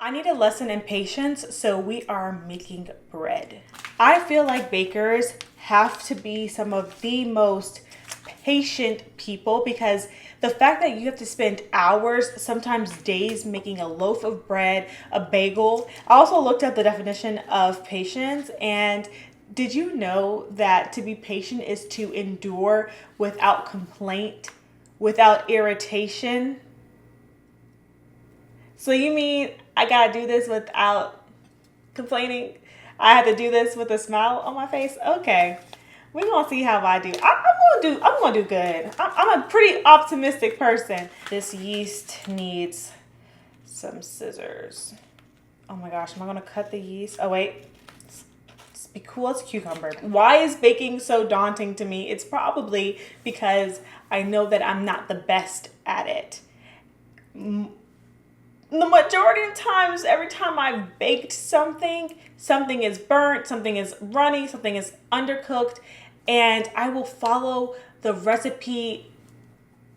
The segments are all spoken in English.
I need a lesson in patience, so we are making bread. I feel like bakers have to be some of the most patient people because the fact that you have to spend hours, sometimes days, making a loaf of bread, a bagel. I also looked up the definition of patience, and did you know that to be patient is to endure without complaint, without irritation? So you mean I gotta do this without complaining? I have to do this with a smile on my face? Okay. We're gonna see how I do. I'm gonna do good. I'm a pretty optimistic person. This yeast needs some scissors. Oh my gosh, am I gonna cut the yeast? Oh wait. Just be cool as a cucumber. Why is baking so daunting to me? It's probably because I know that I'm not the best at it. The majority of times, every time I've baked something, something is burnt, something is runny, something is undercooked, and I will follow the recipe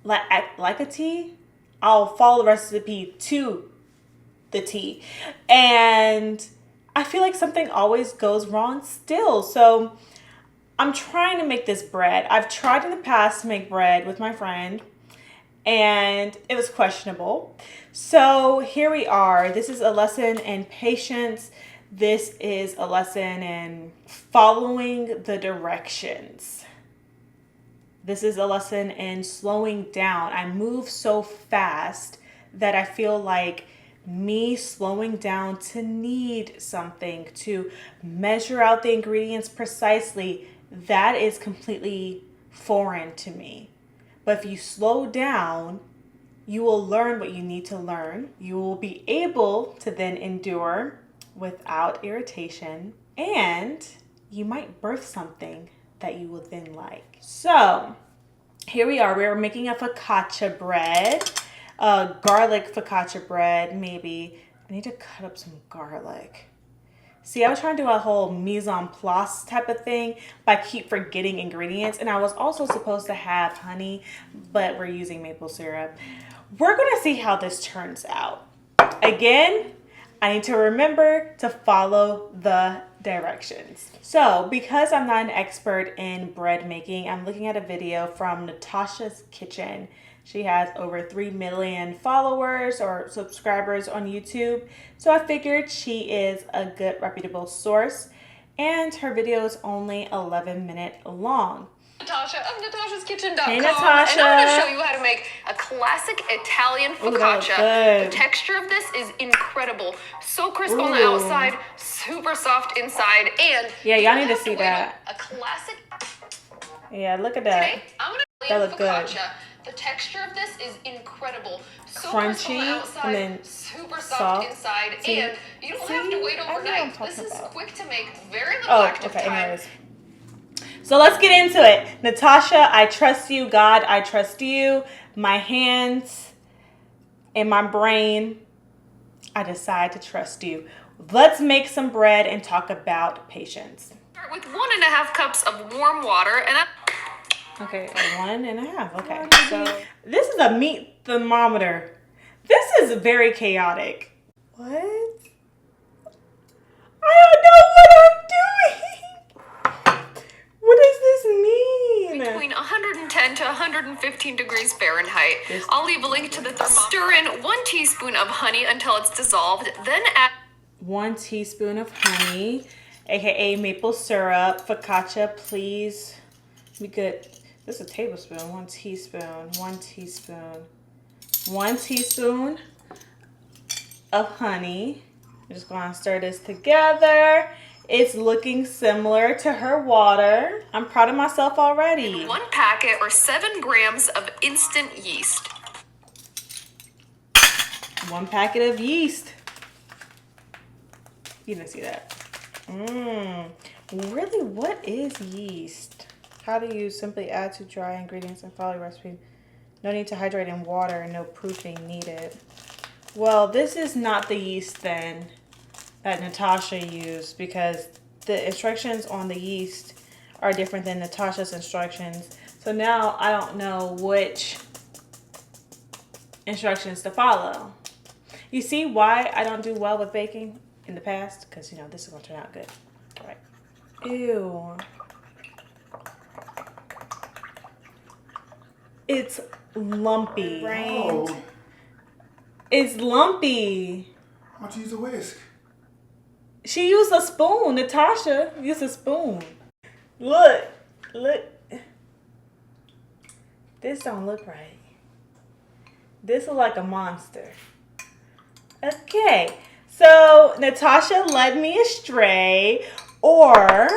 like a T. I'll follow the recipe to the T. And I feel like something always goes wrong still. So I'm trying to make this bread. I've tried in the past to make bread with my friend, and it was questionable. So here we are. This is a lesson in patience. This is a lesson in following the directions. This is a lesson in slowing down. I move so fast that I feel like me slowing down to need something, to measure out the ingredients precisely, that is completely foreign to me. But if you slow down, you will learn what you need to learn. You will be able to then endure without irritation, and you might birth something that you will then like. So here we are. We're making a focaccia bread, garlic focaccia bread, maybe. I need to cut up some garlic. See, I was trying to do a whole mise en place type of thing, but I keep forgetting ingredients. And I was also supposed to have honey, but we're using maple syrup. We're going to see how this turns out. Again, I need to remember to follow the directions. So because I'm not an expert in bread making, I'm looking at a video from Natasha's Kitchen. She has over 3 million followers or subscribers on YouTube. So I figured she is a good reputable source, and her video is only 11 minutes long. Natasha of Natasha'sKitchen.com. Hey, Natasha. And I'm going to show you how to make a classic Italian focaccia. The texture of this is incredible. So crisp on the outside, super soft inside, and yeah, y'all need to see that. A classic. Yeah, look at that. Today, I'm going to that look focaccia. Good. The texture of this is incredible. So crunchy on the outside, and then super soft inside, see, and you don't have to wait overnight. This is quick to make, very little active time. Anyways. So let's get into it. Natasha, I trust you. God, I trust you. My hands and my brain, I decide to trust you. Let's make some bread and talk about patience. Start with 1.5 cups of warm water and okay, 1.5. Okay. So this is a meat thermometer. This is very chaotic. What? I don't know what I'm doing. What does this mean? Between 110 to 115 degrees Fahrenheit. I'll leave a link to the thermometer. Stir in 1 teaspoon of honey until it's dissolved. Then add 1 teaspoon of honey, aka maple syrup. Focaccia, please. Be good. This is a tablespoon. 1 teaspoon. 1 teaspoon. 1 teaspoon of honey. I'm just going to stir this together. It's looking similar to her water. I'm proud of myself already. 1 packet or 7 grams of instant yeast. 1 packet of yeast. You didn't see that. Really, what is yeast? How do you simply add to dry ingredients and follow recipe? No need to hydrate in water and no proofing needed. Well, this is not the yeast then that Natasha used, because the instructions on the yeast are different than Natasha's instructions. So now I don't know which instructions to follow. You see why I don't do well with baking in the past? Because, this is going to turn out good. All right. Ew. It's lumpy. Oh. It's lumpy. Why don't you use a whisk? She used a spoon. Natasha used a spoon. Look. This don't look right. This looks like a monster. Okay. So Natasha led me astray, or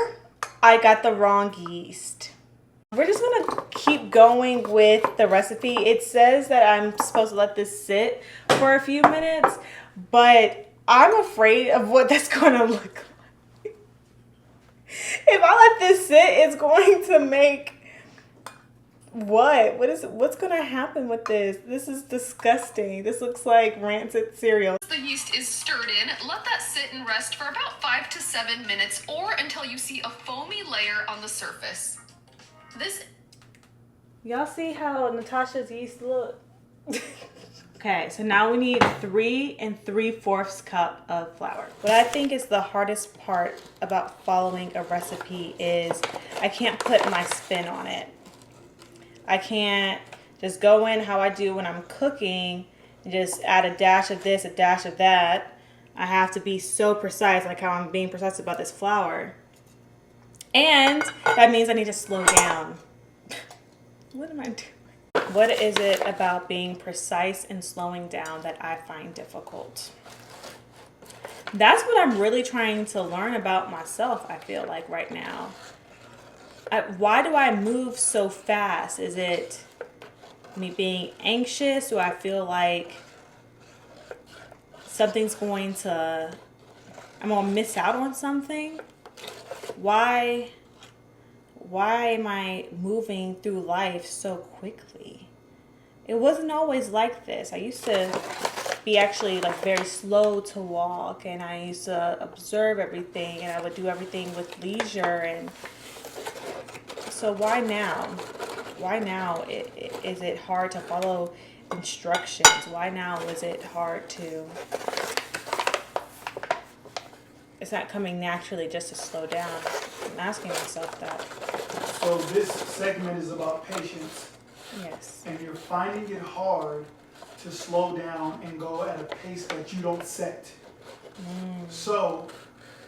I got the wrong yeast. We're just going to keep going with the recipe. It says that I'm supposed to let this sit for a few minutes, but I'm afraid of what that's going to look like. If I let this sit, it's going to make what? What's going to happen with this? This is disgusting. This looks like rancid cereal. The yeast is stirred in. Let that sit and rest for about 5 to 7 minutes or until you see a foamy layer on the surface. Y'all see how Natasha's yeast look? Okay, so now we need 3 3/4 cup of flour. What I think is the hardest part about following a recipe is I can't put my spin on it. I can't just go in how I do when I'm cooking and just add a dash of this, a dash of that. I have to be so precise, like how I'm being precise about this flour. And that means I need to slow down. What am I doing? What is it about being precise and slowing down that I find difficult? That's what I'm really trying to learn about myself, I feel like, right now. Why do I move so fast? Is it me being anxious? Do I feel like I'm going to miss out on something? Why am I moving through life so quickly? It wasn't always like this. I used to be actually like very slow to walk, and I used to observe everything, and I would do everything with leisure. And so why now? Why now is it hard to follow instructions? Why now is it hard to... It's not coming naturally just to slow down. I'm asking myself that. So this segment is about patience. Yes. And you're finding it hard to slow down and go at a pace that you don't set. So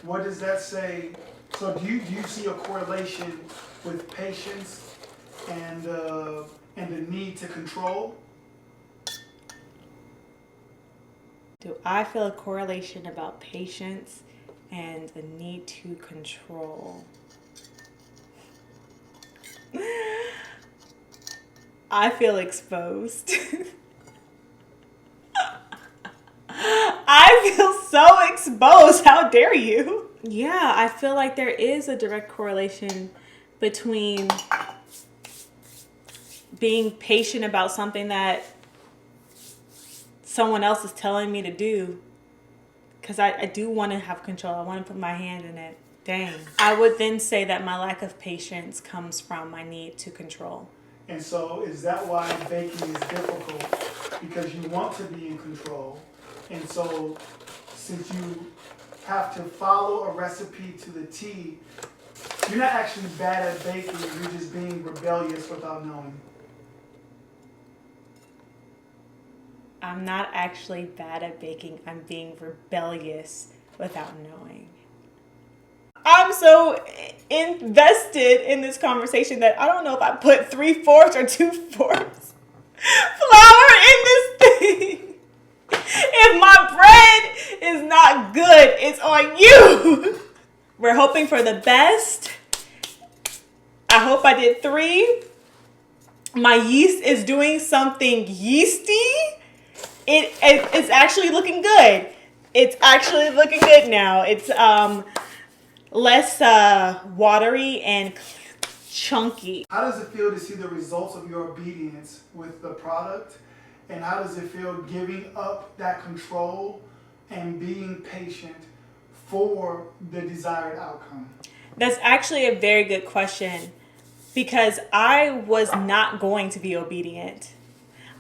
what does that say? So do you see a correlation with patience and the need to control? Do I feel a correlation about patience and the need to control? I feel exposed. I feel so exposed. How dare you? Yeah, I feel like there is a direct correlation between being patient about something that someone else is telling me to do. Because I do want to have control. I want to put my hand in it. Dang. I would then say that my lack of patience comes from my need to control. And so is that why baking is difficult? Because you want to be in control. And so since you have to follow a recipe to the T, you're not actually bad at baking. You're just being rebellious without knowing. I'm not actually bad at baking. I'm being rebellious without knowing. I'm so invested in this conversation that I don't know if I put 3/4 or 2/4 flour in this thing. If my bread is not good, it's on you. We're hoping for the best. I hope I did 3. My yeast is doing something yeasty. It's actually looking good. It's actually looking good now. It's less watery and chunky. How does it feel to see the results of your obedience with the product? And how does it feel giving up that control and being patient for the desired outcome? That's actually a very good question, because I was not going to be obedient.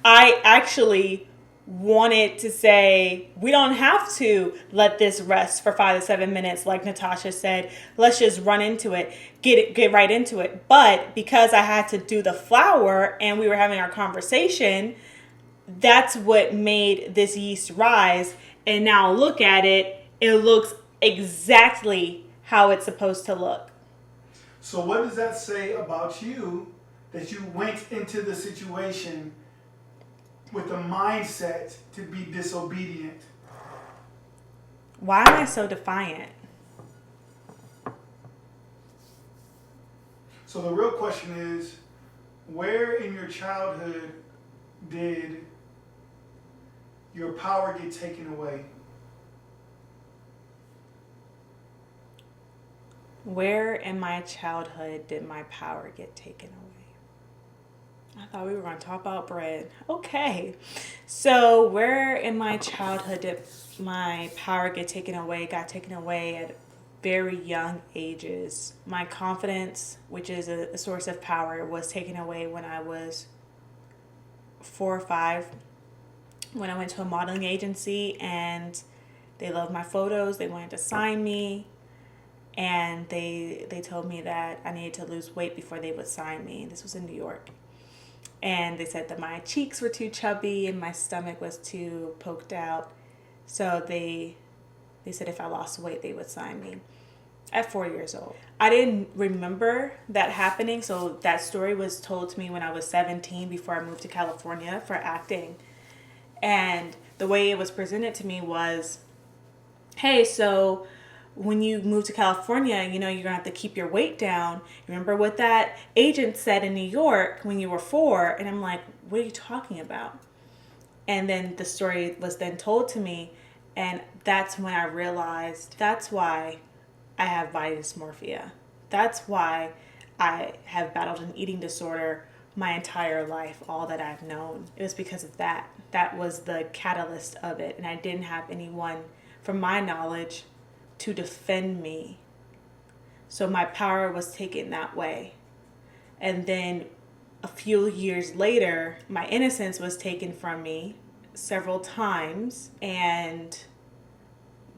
I actually wanted to say, we don't have to let this rest for 5 to 7 minutes, like Natasha said. Let's just run into it, get right into it. But because I had to do the flour and we were having our conversation, that's what made this yeast rise. And now look at it, it looks exactly how it's supposed to look. So what does that say about you, that you went into the situation with the mindset to be disobedient? Why am I so defiant? So the real question is, where in your childhood did your power get taken away? Where in my childhood did my power get taken away? I thought we were going to talk about bread. Okay. So where in my childhood did my power get taken away? Got taken away at very young ages. My confidence, which is a source of power, was taken away when I was 4 or 5. When I went to a modeling agency and they loved my photos. They wanted to sign me. And they told me that I needed to lose weight before they would sign me. This was in New York. And they said that my cheeks were too chubby and my stomach was too poked out. So they said if I lost weight, they would sign me at 4 years old. I didn't remember that happening. So that story was told to me when I was 17 before I moved to California for acting. And the way it was presented to me was, hey, so when you move to California, you're going to have to keep your weight down. Remember what that agent said in New York when you were 4? And I'm like, what are you talking about? And then the story was then told to me. And that's when I realized that's why I have body dysmorphia. That's why I have battled an eating disorder my entire life, all that I've known. It was because of that. That was the catalyst of it. And I didn't have anyone, from my knowledge, to defend me. So my power was taken that way. And then a few years later, my innocence was taken from me several times, and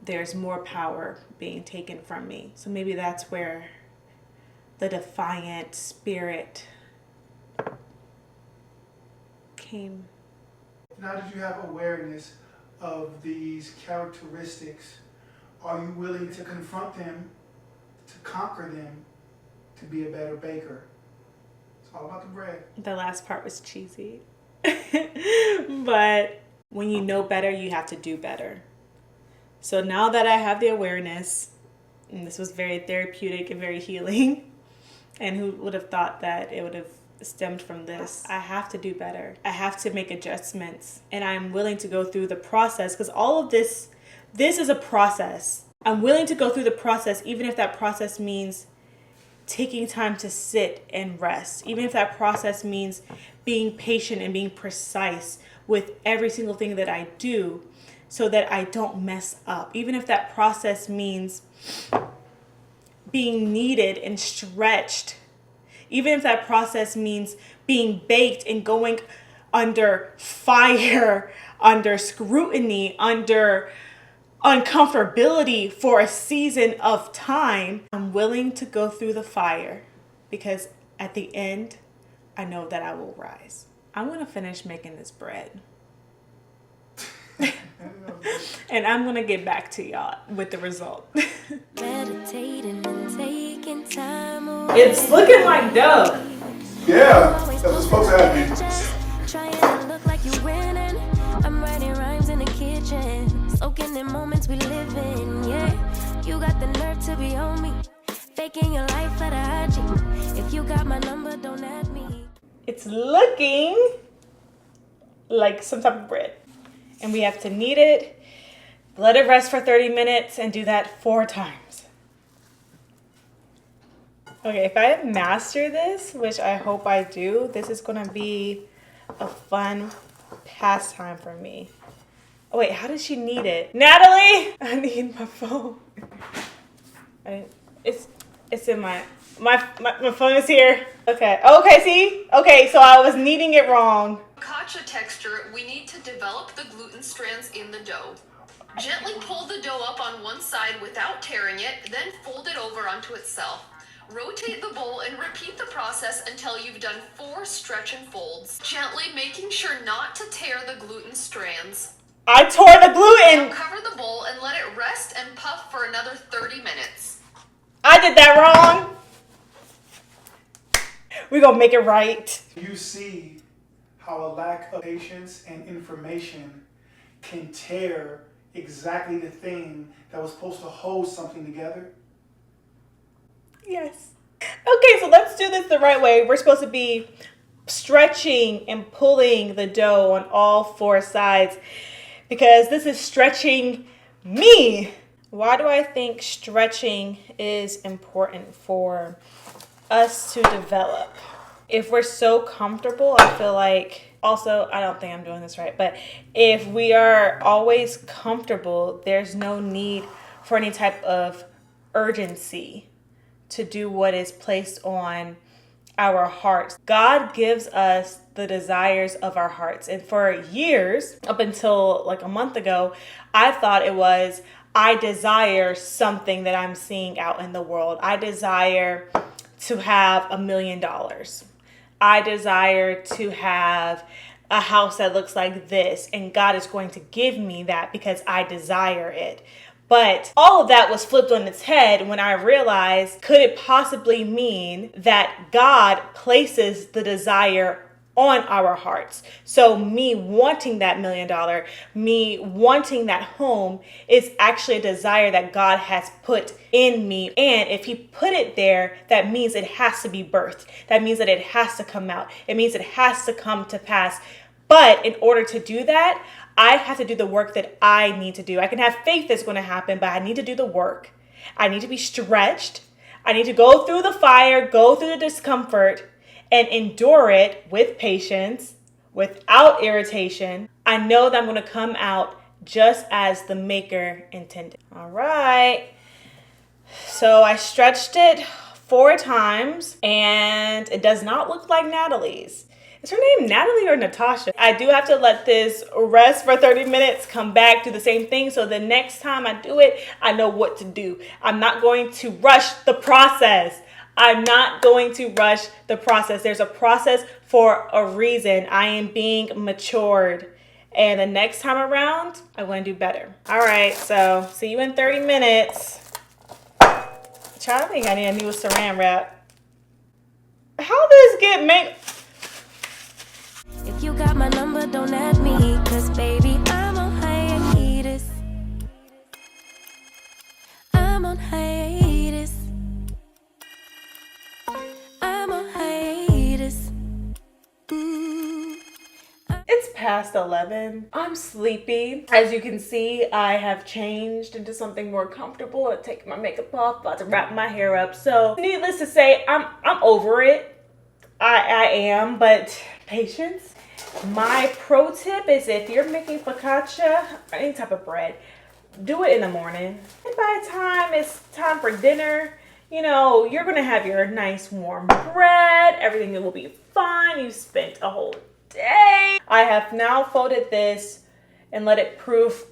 there's more power being taken from me. So maybe that's where the defiant spirit came. Now that you have awareness of these characteristics, are you willing to confront them, to conquer them, to be a better baker? It's all about the bread. The last part was cheesy. But when you know better, you have to do better. So now that I have the awareness, and this was very therapeutic and very healing, and who would have thought that it would have stemmed from this, I have to do better. I have to make adjustments, and I'm willing to go through the process, because all of this is a process. I'm willing to go through the process, even if that process means taking time to sit and rest, even if that process means being patient and being precise with every single thing that I do so that I don't mess up, even if that process means being kneaded and stretched, even if that process means being baked and going under fire, under scrutiny, under uncomfortability for a season of time. I'm willing to go through the fire because at the end, I know that I will rise. I'm going to finish making this bread. And I'm going to get back to y'all with the result. Meditating and taking time away. It's looking like dough. Yeah, that's what's supposed to happen. Trying to look like you're winning. I'm writing rhymes in the kitchen. Soaking in moments we live in, yeah. You got the nerve to be on me. Faking your life for the IG. If you got my number, don't add me. It's looking like some type of bread. And we have to knead it, let it rest for 30 minutes, and do that 4 times. Okay, if I master this, which I hope I do, this is going to be a fun pastime for me. Oh wait, how does she knead it? Natalie! I need my phone. It's in my phone is here. Okay, see? Okay, so I was kneading it wrong. focaccia texture, we need to develop the gluten strands in the dough. Gently pull the dough up on one side without tearing it, then fold it over onto itself. Rotate the bowl and repeat the process until you've done 4 stretch and folds, gently making sure not to tear the gluten strands. I tore the gluten! Now cover the bowl and let it rest and puff for another 30 minutes. I did that wrong! We're gonna make it right. You see how a lack of patience and information can tear exactly the thing that was supposed to hold something together? Yes. Okay, so let's do this the right way. We're supposed to be stretching and pulling the dough on all 4 sides because this is stretching me. Why do I think stretching is important for us to develop? If we're so comfortable, I feel like, also, I don't think I'm doing this right, but if we are always comfortable, there's no need for any type of urgency to do what is placed on our hearts. God gives us the desires of our hearts. And for years, up until like a month ago, I thought it was, I desire something that I'm seeing out in the world. I desire to have $1 million. I desire to have a house that looks like this, and God is going to give me that because I desire it. But all of that was flipped on its head when I realized, could it possibly mean that God places the desire on our hearts? So me wanting that $1 million, me wanting that home is actually a desire that God has put in me. And if he put it there, that means it has to be birthed. That means that it has to come out. It means it has to come to pass. But in order to do that, I have to do the work that I need to do. I can have faith that's going to happen, but I need to do the work. I need to be stretched. I need to go through the fire, go through the discomfort, and endure it with patience, without irritation. I know that I'm going to come out just as the Maker intended. All right. So I stretched it 4 times, and it does not look like Natalie's. Is her name Natalie or Natasha? I do have to let this rest for 30 minutes, come back, do the same thing. So the next time I do it, I know what to do. I'm not going to rush the process. I'm not going to rush the process. There's a process for a reason. I am being matured. And the next time around, I'm going to do better. All right, so see you in 30 minutes. Child, I think I need a new saran wrap. How this get made? If you got my number, don't add me, cause baby, I'm on hiatus. I'm on hiatus. I'm on hiatus. It's past 11. I'm sleepy. As you can see, I have changed into something more comfortable. I take my makeup off, about to wrap my hair up. So needless to say, I'm over it. I am, but patience. My pro tip is if you're making focaccia or any type of bread, do it in the morning. And by the time it's time for dinner, you know, you're going to have your nice warm bread. Everything will be fine. You spent a whole day. I have now folded this and let it proof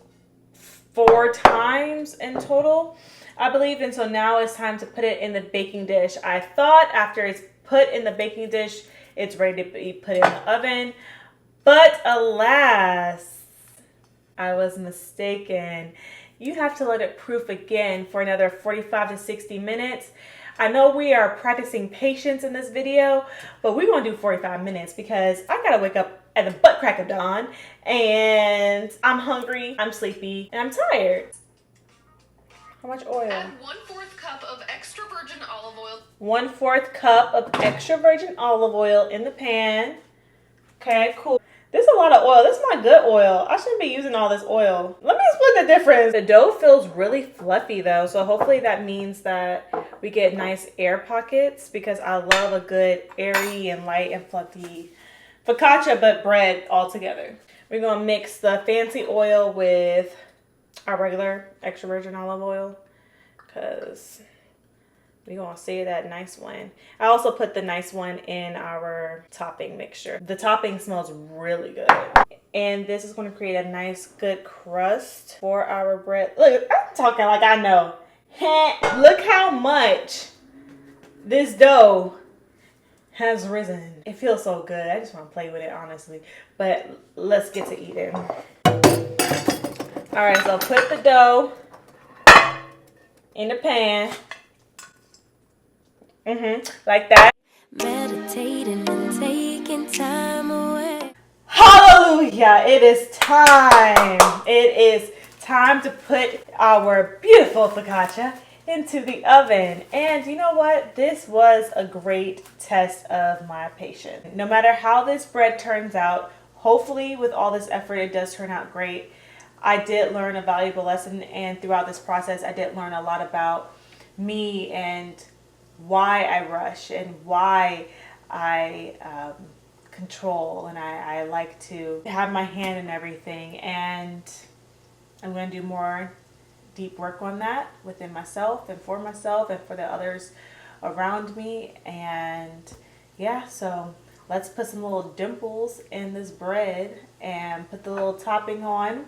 4 times in total, I believe. And so now it's time to put it in the baking dish. I thought after it's put in the baking dish, it's ready to be put in the oven. But alas, I was mistaken. You have to let it proof again for another 45 to 60 minutes. I know we are practicing patience in this video, but we're going to do 45 minutes because I got to wake up at the butt crack of dawn and I'm hungry, I'm sleepy, and I'm tired. How much oil? Add 1/4 cup of extra virgin olive oil. 1/4 cup of extra virgin olive oil in the pan. Okay, cool. This is a lot of oil. This is my good oil. I shouldn't be using all this oil. Let me split the difference. The dough feels really fluffy though, so hopefully that means that we get nice air pockets because I love a good airy and light and fluffy focaccia, but bread all together. We're gonna mix the fancy oil with our regular extra virgin olive oil because We're gonna save that nice one. I also put the nice one in our topping mixture. The topping smells really good. And this is gonna create a nice, good crust for our bread. Look, I'm talking like I know. Look how much this dough has risen. It feels so good. I just wanna play with it, honestly. But let's get to eating. All right, so put the dough in the pan. Like that. Meditating and taking time away. Hallelujah. It is time. It is time to put our beautiful focaccia into the oven. And you know what? This was a great test of my patience. No matter how this bread turns out, hopefully with all this effort, it does turn out great. I did learn a valuable lesson, and throughout this process, I did learn a lot about me and why I rush and why I control, and I like to have my hand in everything. And I'm going to do more deep work on that within myself and for the others around me. And yeah, so let's put some little dimples in this bread and put the little topping on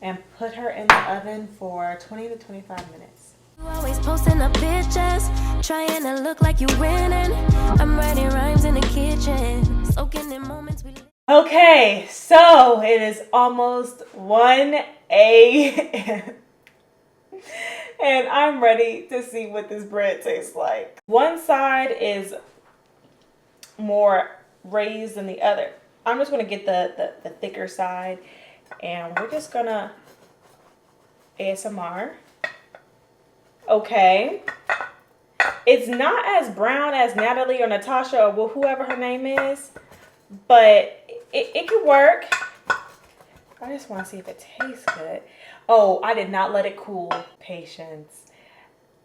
and put her in the oven for 20 to 25 minutes. You always posting up pictures, trying to look like you winning. I'm writing rhymes in the kitchen, soaking in moments we live. Okay, so it is almost 1 a.m. and I'm ready to see what this bread tastes like. One side is more raised than the other. I'm just gonna get the thicker side, and we're just gonna ASMR. Okay. It's not as brown as Natalie or Natasha or whoever her name is, but it could work. I just want to see if it tastes good. Oh, I did not let it cool. Patience.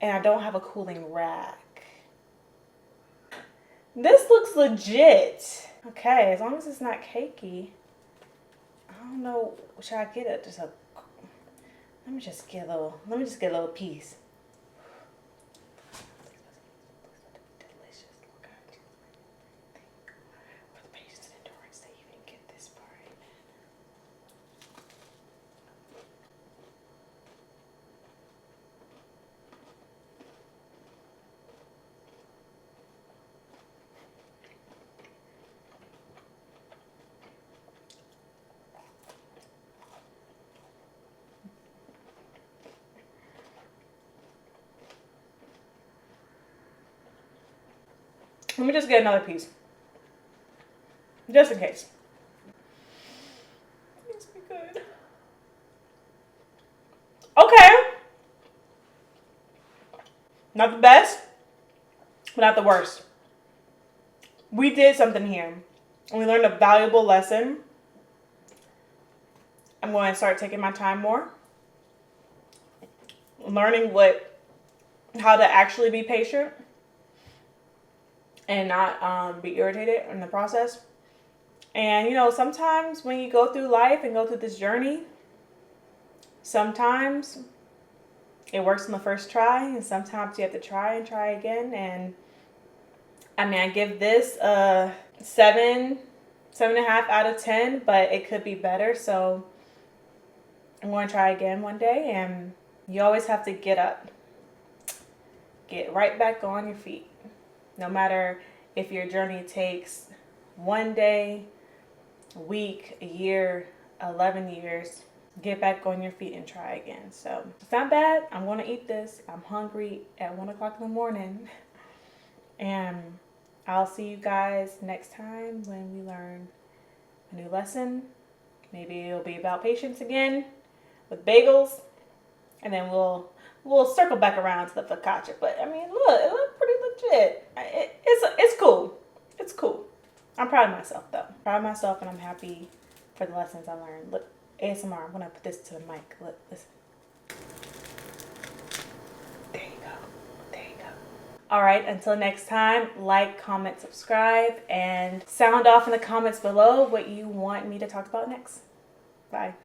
And I don't have a cooling rack. This looks legit. Okay, as long as it's not cakey. I don't know. Should I get it? Let me just get a little piece. Let me just get another piece. Just in case. It's good. Okay. Not the best, but not the worst. We did something here. And we learned a valuable lesson. I'm going to start taking my time more. Learning how to actually be patient. And not be irritated in the process. And you know, sometimes when you go through life and go through this journey, sometimes it works on the first try, and sometimes you have to try and try again. And I mean, I give this a 7.5 out of 10, but it could be better. So I'm going to try again one day. And you always have to get up, get right back on your feet. No matter if your journey takes 1 day, a week, a year, 11 years, get back on your feet and try again. So it's not bad. I'm going to eat this. I'm hungry at 1 o'clock in the morning. And I'll see you guys next time when we learn a new lesson. Maybe it'll be about patience again with bagels. And then we'll circle back around to the focaccia. But I mean, look, it looks pretty legit. It's cool. It's cool. I'm proud of myself though. Proud of myself, and I'm happy for the lessons I learned. Look, ASMR. I'm gonna put this to the mic. Look, listen. There you go. There you go. All right. Until next time, like, comment, subscribe, and sound off in the comments below what you want me to talk about next. Bye.